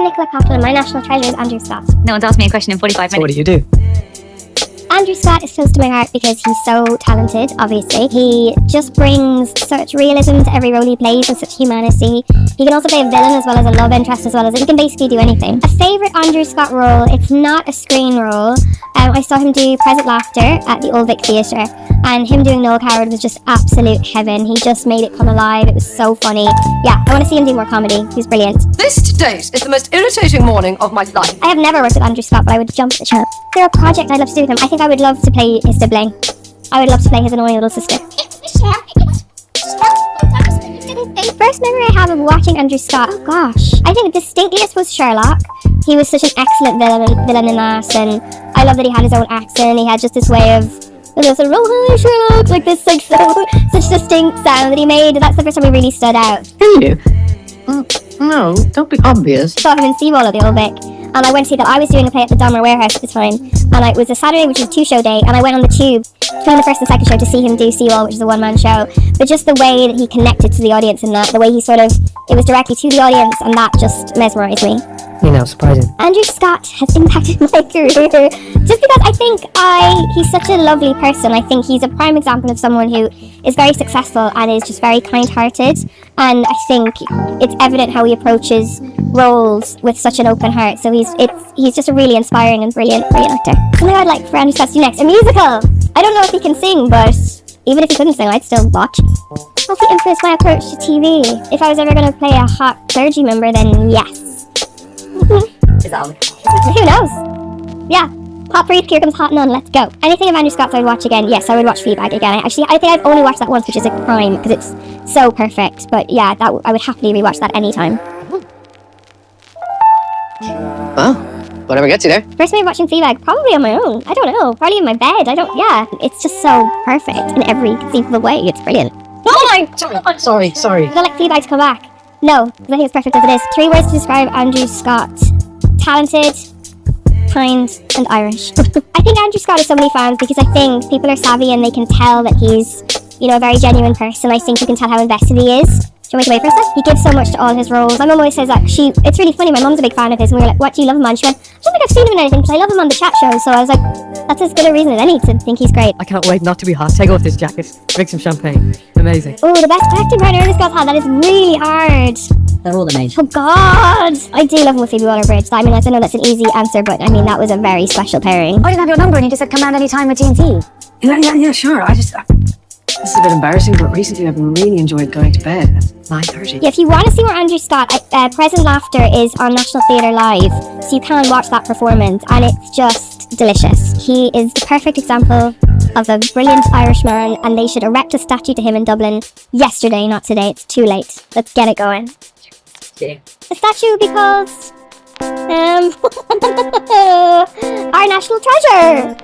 I'm Nicola and my national treasure is Andrew Scott. No one's asked me a question in 45 minutes. So what do you do? Andrew Scott is close to my heart because he's so talented, obviously. He just brings such realism to every role he plays and such humanity. He can also play a villain as well as a love interest as well as he can basically do anything. A favourite Andrew Scott role, it's not a screen role. I saw him do Present Laughter at the Old Vic Theatre, and him doing Noel Coward was just absolute heaven. He just made it come alive. It was so funny. Yeah, I want to see him do more comedy. He's brilliant. This to date is the most irritating morning of my life. I have never worked with Andrew Scott, but I would jump at the chance. Is there a project I'd love to do with him? I think I would love to play his sibling. I would love to play his annoying little sister. The first memory I have of watching Andrew Scott, oh gosh, I think the distinctest was Sherlock. He was such an excellent villain in that, and I love that he had his own accent. He had just this way of, there's a roll high Sherlock, like this, like such distinct sound that he made. That's the first time he really stood out. Can you? No, don't be obvious. I saw him in Seawall at the Old Vic, and I went to see that. I was doing a play at the Donmar Warehouse at the time, and it was a Saturday, which was a 2-show day, and I went on the tube between the first and second show to see him do Seawall, which is a one-man show. But just the way that he connected to the audience in that, the way he sort of, it was directly to the audience, and that just mesmerised me. You know, surprising. Andrew Scott has impacted my career just because I think he's such a lovely person. I think he's a prime example of someone who is very successful and is just very kind-hearted, and I think it's evident how he approaches roles with such an open heart. So he's just a really inspiring and brilliant actor. Something I'd like for Andrew Scott to do next, a musical. I don't know if he can sing, but even if he couldn't sing, I'd still watch. How he influenced my approach to TV? If I was ever going to play a hot clergy member, then yes. Who knows? Yeah. Hot priest, here comes hot nun, let's go. Anything of Andrew Scott's I would watch again. Yes, I would watch Fleabag again. I think I've only watched that once, which is a crime because it's so perfect. But yeah, I would happily rewatch that anytime. Well, whatever gets you there. First time watching Fleabag, probably on my own. I don't know. Probably in my bed. It's just so perfect in every conceivable way. It's brilliant. I'm sorry. I'd like Fleabag to come back. No, because I think it's perfect as it is. 3 words to describe Andrew Scott. Talented, kind, and Irish. I think Andrew Scott has so many fans because I think people are savvy and they can tell that he's, a very genuine person. I think you can tell how invested he is. Do you want me to wait for a sec? He gives so much to all his roles. My mum always says that it's really funny, my mum's a big fan of his, and we were like, what do you love him on? She went, I don't think I've seen him in anything, but I love him on the chat show. So I was like, that's as good a reason as any to think he's great. I can't wait not to be hot. Take off this jacket. Drink some champagne. Amazing. Oh, the best acting partner Andrew Scott's had. That is really hard. They're all amazing. Oh God! I do love him with Phoebe Waller-Bridge. I know that's an easy answer, but that was a very special pairing. I didn't have your number and you just said come around any time with G&T. Yeah, sure. This is a bit embarrassing, but recently I've really enjoyed going to bed at 9:30. Yeah, if you want to see more Andrew Scott, Present Laughter is on National Theatre Live, so you can watch that performance, and it's just delicious. He is the perfect example of a brilliant Irishman, and they should erect a statue to him in Dublin yesterday, not today. It's too late. Let's get it going. Yeah. The statue would be called our national treasure.